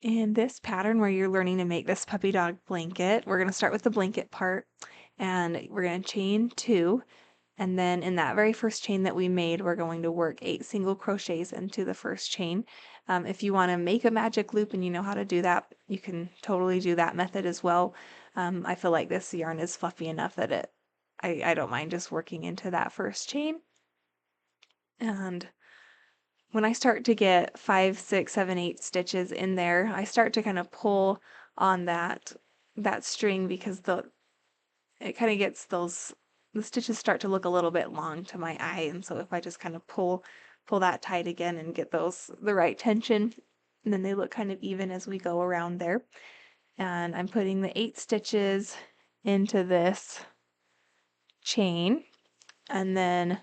In this pattern where you're learning to make this puppy dog blanket, we're going to start with the blanket part and we're going to chain 2, and then in that very first chain that we made, we're going to work 8 single crochets into the first chain. If you want to make a magic loop and you know how to do that, you can totally do that method as well. I feel like this yarn is fluffy enough that I don't mind just working into that first chain. And when I start to get 5, 6, 7, 8 stitches in there, I start to kind of pull on that string because it kind of gets the stitches start to look a little bit long to my eye, and so if I just kind of pull that tight again and get the right tension, and then they look kind of even as we go around there. And I'm putting the 8 stitches into this chain, and then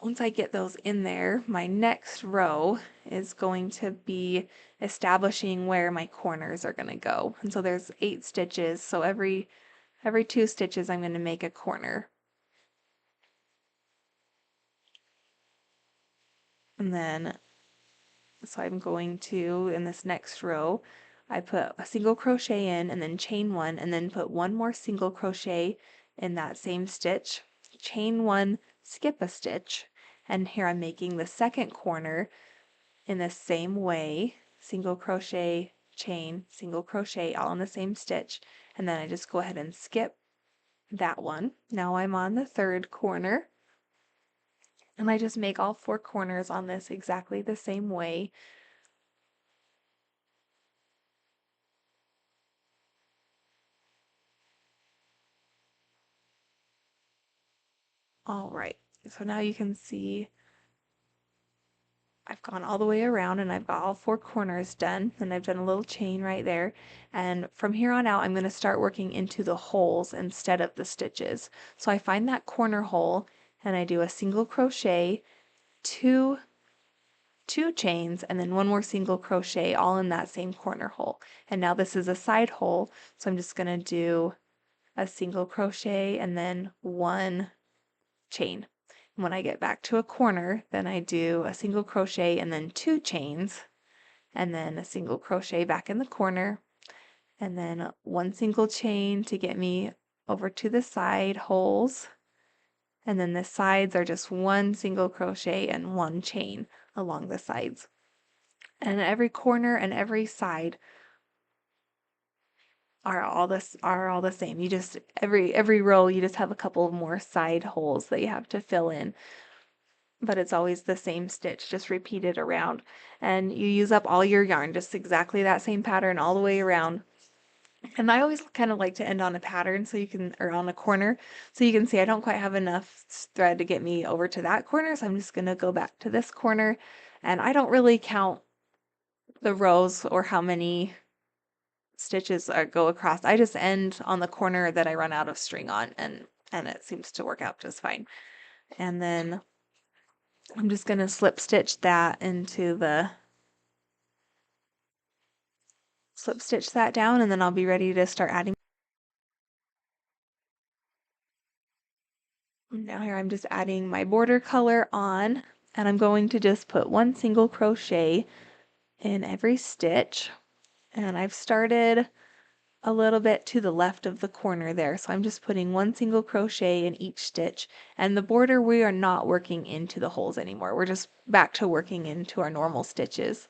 once I get those in there, my next row is going to be establishing where my corners are going to go. And so there's 8 stitches, so every 2 stitches I'm going to make a corner. And then, so I'm going to, in this next row, I put a single crochet in and then chain 1 and then put 1 more single crochet in that same stitch, chain 1, skip a stitch, and here I'm making the second corner in the same way, single crochet, chain, single crochet, all in the same stitch, and then I just go ahead and skip that one. Now I'm on the third corner, and I just make all 4 corners on this exactly the same way. All right, so now you can see I've gone all the way around and I've got all 4 corners done, and I've done a little chain right there. And from here on out, I'm going to start working into the holes instead of the stitches. So I find that corner hole and I do a single crochet, two chains, and then 1 more single crochet all in that same corner hole. And now this is a side hole, so I'm just going to do a single crochet and then 1 chain. When I get back to a corner, then I do a single crochet and then 2 chains, and then a single crochet back in the corner, and then 1 single chain to get me over to the side holes, and then the sides are just 1 single crochet and 1 chain along the sides. And every corner and every side are all the same. You just every row you just have a couple of more side holes that you have to fill in, but it's always the same stitch, just repeated around. And you use up all your yarn, just exactly that same pattern all the way around. And I always kind of like to end on a pattern so you can, or on a corner, so you can see I don't quite have enough thread to get me over to that corner, so I'm just going to go back to this corner. And I don't really count the rows or how many stitches go across. I just end on the corner that I run out of string on, and it seems to work out just fine. And then I'm just going to slip stitch that slip stitch that down, and then I'll be ready to start adding. Now here I'm just adding my border color on, and I'm going to just put 1 single crochet in every stitch. And I've started a little bit to the left of the corner there, so I'm just putting 1 single crochet in each stitch. And the border, we are not working into the holes anymore. We're just back to working into our normal stitches.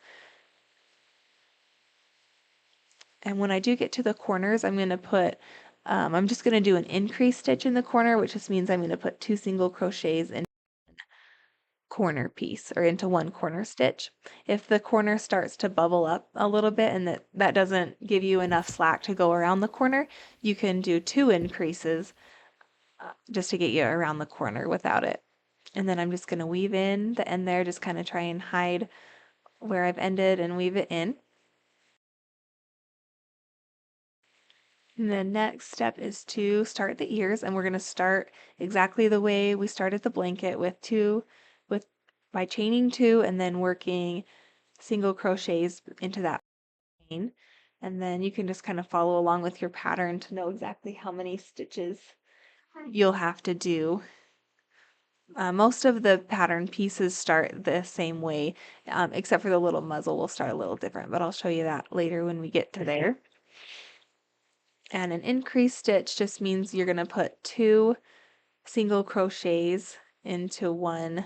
And when I do get to the corners, I'm just going to do an increase stitch in the corner, which just means I'm going to put 2 single crochets in corner piece, or into 1 corner stitch. If the corner starts to bubble up a little bit and that doesn't give you enough slack to go around the corner, you can do 2 increases just to get you around the corner without it. And then I'm just going to weave in the end there, just kind of try and hide where I've ended and weave it in. And the next step is to start the ears, and we're going to start exactly the way we started the blanket by chaining 2 and then working single crochets into that chain. And then you can just kind of follow along with your pattern to know exactly how many stitches you'll have to do Most of the pattern pieces start the same way, except for the little muzzle will start a little different, but I'll show you that later when we get to there. And an increased stitch just means you're going to put 2 single crochets into 1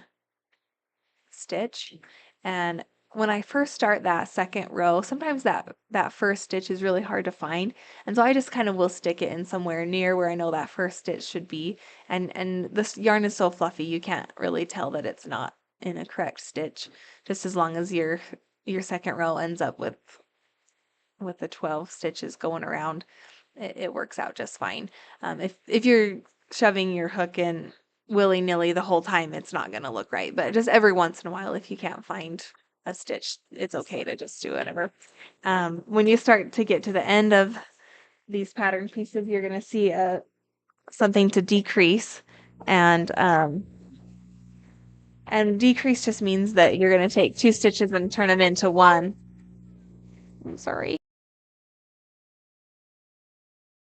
stitch. And when I first start that second row, sometimes that first stitch is really hard to find. And so I just kind of will stick it in somewhere near where I know that first stitch should be. And this yarn is so fluffy, you can't really tell that it's not in a correct stitch, just as long as your second row ends up with the 12 stitches going around, it works out just fine. If you're shoving your hook in willy-nilly the whole time, it's not going to look right. But just every once in a while, if you can't find a stitch, it's okay to just do whatever. When you start to get to the end of these pattern pieces, you're going to see something to decrease. And decrease just means that you're going to take 2 stitches and turn them into 1. I'm sorry.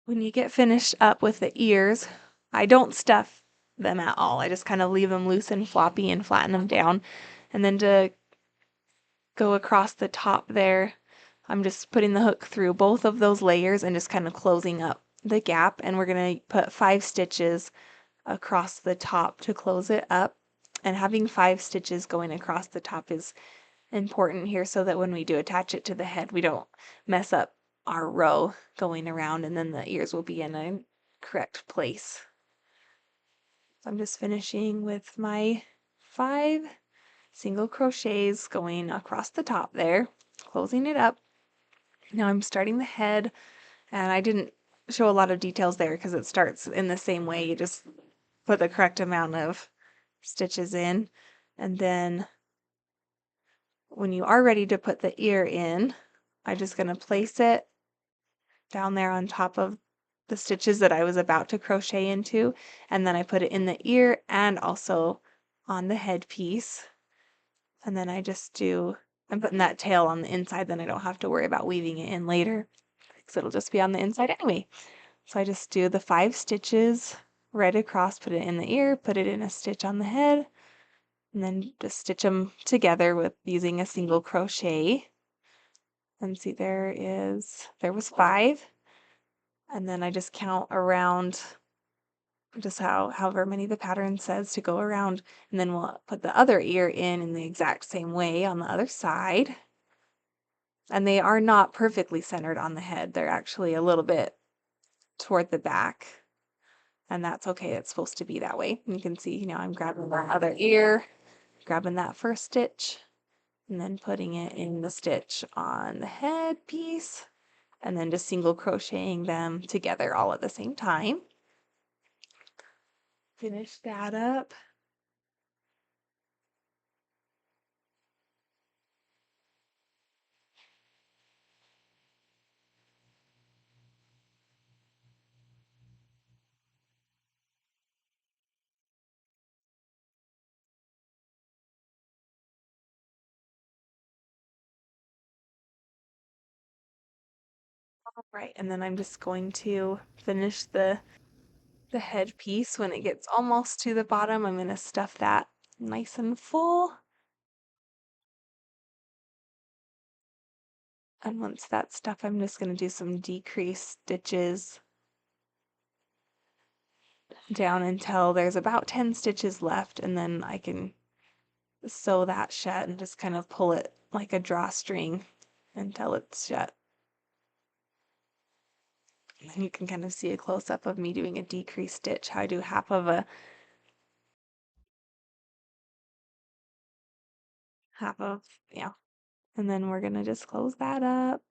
When you get finished up with the ears, I don't stuff them at all. I just kind of leave them loose and floppy and flatten them down. And then to go across the top there, I'm just putting the hook through both of those layers and just kind of closing up the gap. And we're going to put 5 stitches across the top to close it up. And having 5 stitches going across the top is important here so that when we do attach it to the head, we don't mess up our row going around, and then the ears will be in a correct place. So I'm just finishing with my 5 single crochets going across the top there, closing it up. Now I'm starting the head, and I didn't show a lot of details there because it starts in the same way. You just put the correct amount of stitches in, and then when you are ready to put the ear in, I'm just going to place it down there on top of the stitches that I was about to crochet into, and then I put it in the ear and also on the headpiece. And then I'm putting that tail on the inside, then I don't have to worry about weaving it in later because it'll just be on the inside anyway. So I just do the 5 stitches right across, put it in the ear, put it in a stitch on the head, and then just stitch them together with using a single crochet. And see, there was 5. And then I just count around just however many the pattern says to go around, and then we'll put the other ear in the exact same way on the other side. And they are not perfectly centered on the head. They're actually a little bit toward the back. And that's okay. It's supposed to be that way. And you can see, I'm grabbing the other ear, grabbing that first stitch, and then putting it in the stitch on the head piece, and then just single crocheting them together all at the same time. Finish that up. Right, and then I'm just going to finish the head piece. When it gets almost to the bottom, I'm going to stuff that nice and full. And once that's stuff, I'm just going to do some decreased stitches down until there's about 10 stitches left, and then I can sew that shut and just kind of pull it like a drawstring until it's shut. And then you can kind of see a close-up of me doing a decreased stitch, how I do half of, yeah. And then we're gonna just close that up.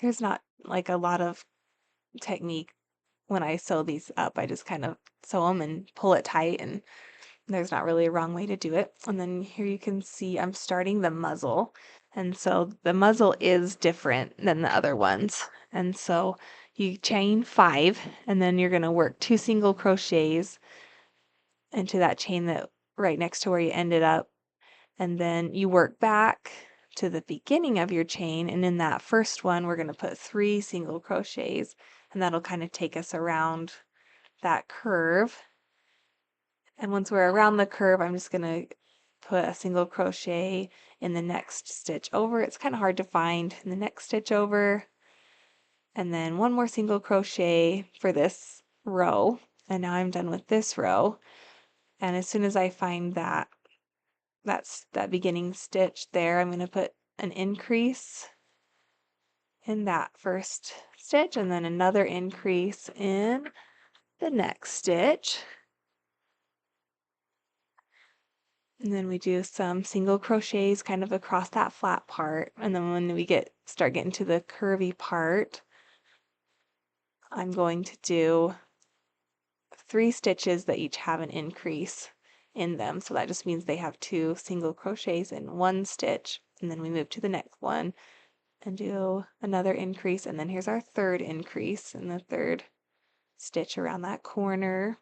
There's not like a lot of technique when I sew these up. I just kind of sew them and pull it tight, and there's not really a wrong way to do it. And then here you can see I'm starting the muzzle. And so the muzzle is different than the other ones. And so you chain 5, and then you're going to work 2 single crochets into that chain that right next to where you ended up. And then you work back to the beginning of your chain, and in that first one we're going to put 3 single crochets, and that'll kind of take us around that curve. And once we're around the curve, I'm just gonna put a single crochet in the next stitch over. It's kind of hard to find in the next stitch over, and then one more single crochet for this row. And now I'm done with this row. And as soon as I find that beginning stitch there, I'm going to put an increase in that first stitch and then another increase in the next stitch. And then we do some single crochets kind of across that flat part. And then when we start getting to the curvy part, I'm going to do 3 stitches that each have an increase in them. So that just means they have 2 single crochets in one stitch. And then we move to the next one and do another increase. And then here's our third increase in the third stitch around that corner.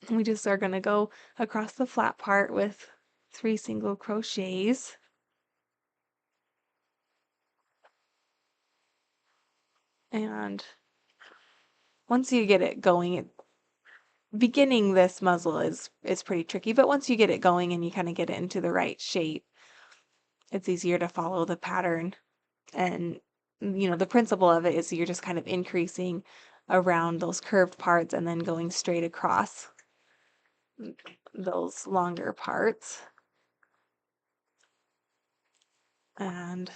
And we just are going to go across the flat part with 3 single crochets. And once you get it going, beginning this muzzle is pretty tricky, but once you get it going and you kind of get it into the right shape, it's easier to follow the pattern. And the principle of it is you're just kind of increasing around those curved parts and then going straight across those longer parts. And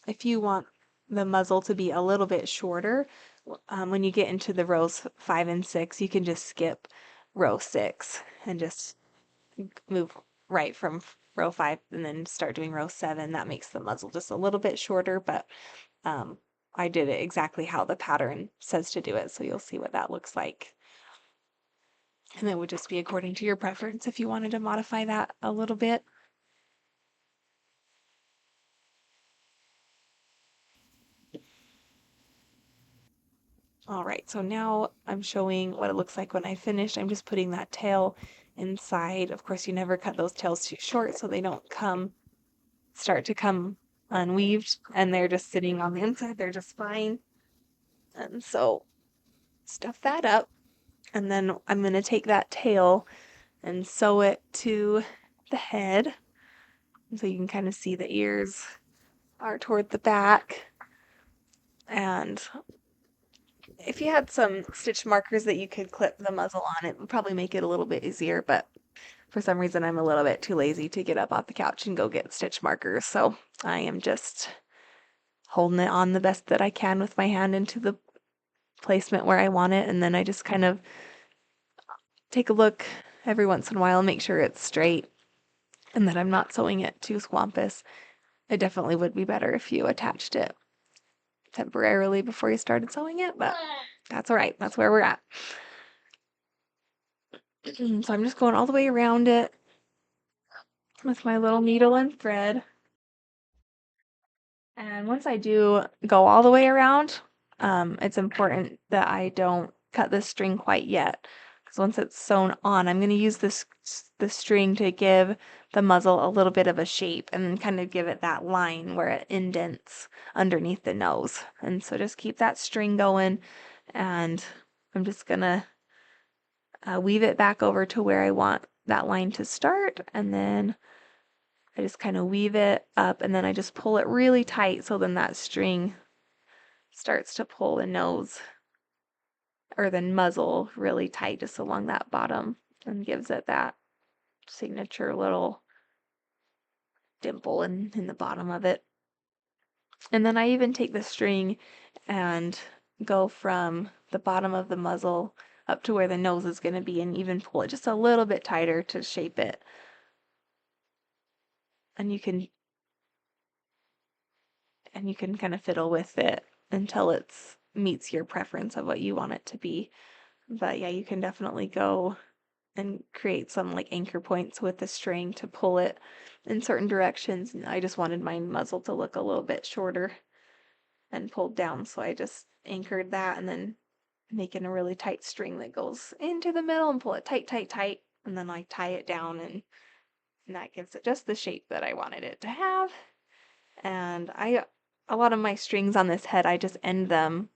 if you want the muzzle to be a little bit shorter, when you get into the rows 5 and 6, you can just skip row 6 and just move right from row 5 and then start doing row 7. That makes the muzzle just a little bit shorter, but I did it exactly how the pattern says to do it, so you'll see what that looks like. And it would just be according to your preference if you wanted to modify that a little bit. All right, so now I'm showing what it looks like when I finish. I'm just putting that tail inside. Of course, you never cut those tails too short so they don't start to come unweaved, and they're just sitting on the inside. They're just fine. And so stuff that up, and then I'm going to take that tail and sew it to the head. So you can kind of see the ears are toward the back. And if you had some stitch markers that you could clip the muzzle on, it would probably make it a little bit easier, but for some reason I'm a little bit too lazy to get up off the couch and go get stitch markers, so I am just holding it on the best that I can with my hand into the placement where I want it, and then I just kind of take a look every once in a while and make sure it's straight and that I'm not sewing it too swampus. It definitely would be better if you attached it temporarily before you started sewing it, but that's all right. That's where we're at. So I'm just going all the way around it with my little needle and thread. And once I do go all the way around, it's important that I don't cut the string quite yet. Because once it's sewn on, I'm going to use this string to give the muzzle a little bit of a shape and kind of give it that line where it indents underneath the nose. And so just keep that string going, and I'm just going to weave it back over to where I want that line to start, and then I just kind of weave it up, and then I just pull it really tight so then that string starts to pull the nose or the muzzle really tight just along that bottom and gives it that signature little dimple in the bottom of it. And then I even take the string and go from the bottom of the muzzle up to where the nose is going to be and even pull it just a little bit tighter to shape it. And you can kind of fiddle with it until it meets your preference of what you want it to be. But yeah, you can definitely go and create some like anchor points with the string to pull it in certain directions. And I just wanted my muzzle to look a little bit shorter and pulled down, so I just anchored that and then making a really tight string that goes into the middle and pull it tight, tight, tight, and then I tie it down, and that gives it just the shape that I wanted it to have. And a lot of my strings on this head, I just end them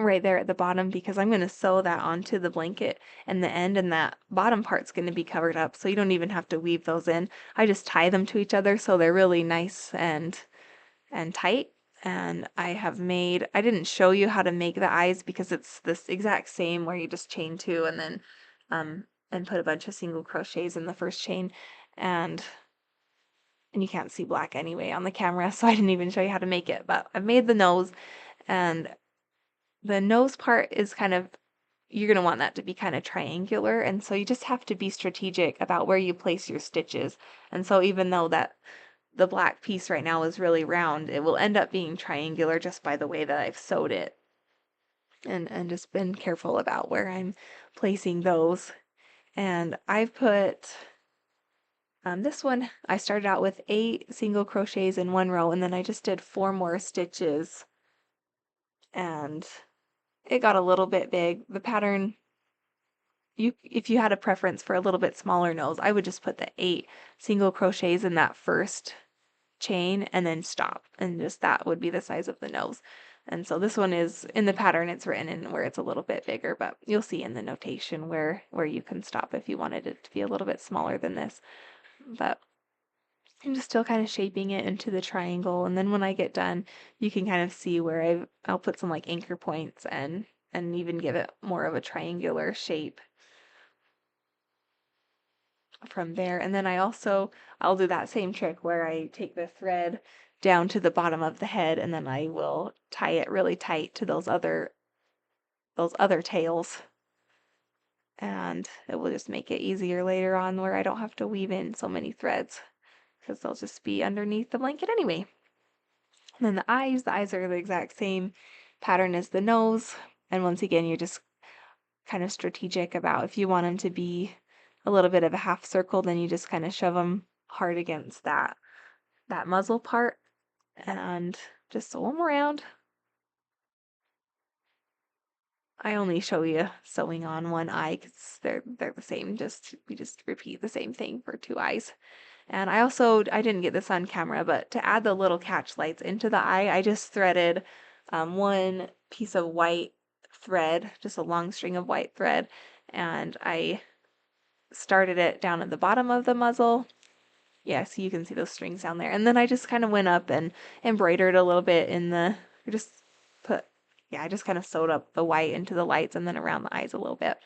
right there at the bottom because I'm going to sew that onto the blanket in the end, and that bottom part's going to be covered up, so you don't even have to weave those in. I just tie them to each other so they're really nice and tight. And I didn't show you how to make the eyes because it's this exact same where you just chain two and then and put a bunch of single crochets in the first chain, and you can't see black anyway on the camera, so I didn't even show you how to make it. But I've made the nose, and the nose part is you're going to want that to be kind of triangular, and so you just have to be strategic about where you place your stitches. And so even though that the black piece right now is really round, it will end up being triangular just by the way that I've sewed it. And just been careful about where I'm placing those. And I've put this one, I started out with 8 single crochets in one row, and then I just did 4 more stitches, and it got a little bit big. The pattern, if you had a preference for a little bit smaller nose, I would just put the 8 single crochets in that first chain and then stop, and just that would be the size of the nose. And so this one is in the pattern, it's written in where it's a little bit bigger, but you'll see in the notation where you can stop if you wanted it to be a little bit smaller than this. But I'm just still kind of shaping it into the triangle, and then when I get done, you can kind of see where I'll put some like anchor points and even give it more of a triangular shape from there. And then I'll do that same trick where I take the thread down to the bottom of the head, and then I will tie it really tight to those other tails, and it will just make it easier later on where I don't have to weave in so many threads because they'll just be underneath the blanket anyway. And then the eyes are the exact same pattern as the nose, and once again you're just kind of strategic about if you want them to be a little bit of a half circle, then you just kind of shove them hard against that muzzle part and just sew them around. I only show you sewing on one eye because they're the same. We just repeat the same thing for 2 eyes. And I didn't get this on camera, but to add the little catch lights into the eye, I just threaded 1 piece of white thread, just a long string of white thread, and I started it down at the bottom of the muzzle. Yeah, so you can see those strings down there. And then I just kind of went up and embroidered a little bit I just kind of sewed up the white into the lights and then around the eyes a little bit.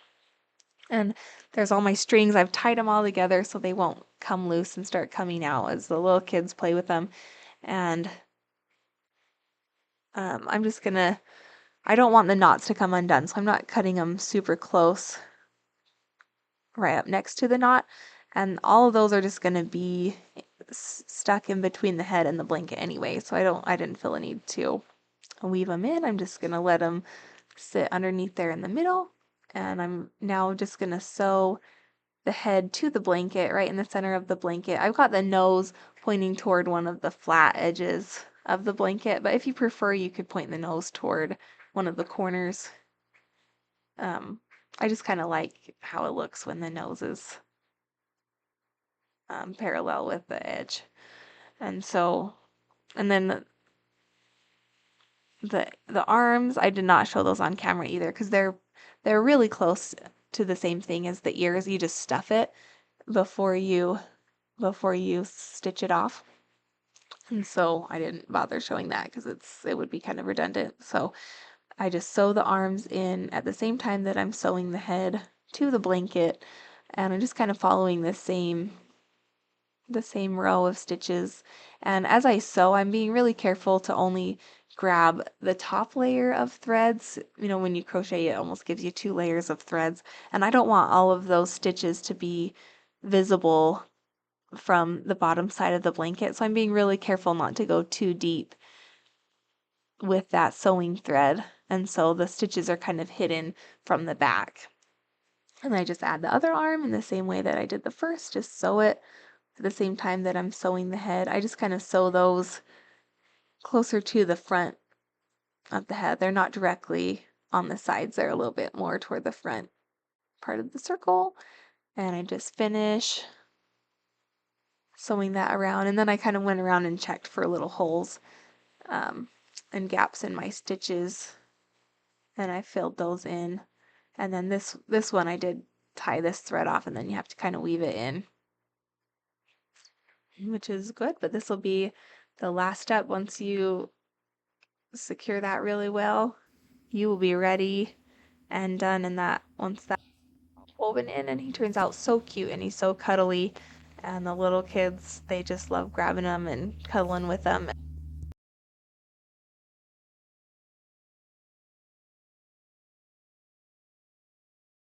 And there's all my strings. I've tied them all together so they won't come loose and start coming out as the little kids play with them. And I don't want the knots to come undone, so I'm not cutting them super close right up next to the knot. And all of those are just going to be stuck in between the head and the blanket anyway, so I didn't feel a need to weave them in. I'm just going to let them sit underneath there in the middle, and I'm now just going to sew the head to the blanket right in the center of the blanket. I've got the nose pointing toward one of the flat edges of the blanket, but if you prefer, you could point the nose toward one of the corners. I just kind of like how it looks when the nose is parallel with the edge. And then the arms, I did not show those on camera either because they're really close to the same thing as the ears. You just stuff it before you stitch it off. And so I didn't bother showing that because it would be kind of redundant. So I just sew the arms in at the same time that I'm sewing the head to the blanket, and I'm just kind of following the same row of stitches. And as I sew, I'm being really careful to only grab the top layer of threads. You know, when you crochet, it almost gives you 2 layers of threads, and I don't want all of those stitches to be visible from the bottom side of the blanket, so I'm being really careful not to go too deep with that sewing thread, and so the stitches are kind of hidden from the back. And I just add the other arm in the same way that I did the first, just sew it at the same time that I'm sewing the head. I just kind of sew those closer to the front of the head. They're not directly on the sides, they're a little bit more toward the front part of the circle. And I just finish sewing that around, and then I kind of went around and checked for little holes and gaps in my stitches and I filled those in. And then this one I did tie this thread off and then you have to kind of weave it in, which is good, but this will be the last step. Once you secure that really well, you will be ready and done. And that once that's woven in, and he turns out so cute and he's so cuddly, and the little kids, they just love grabbing him and cuddling with him.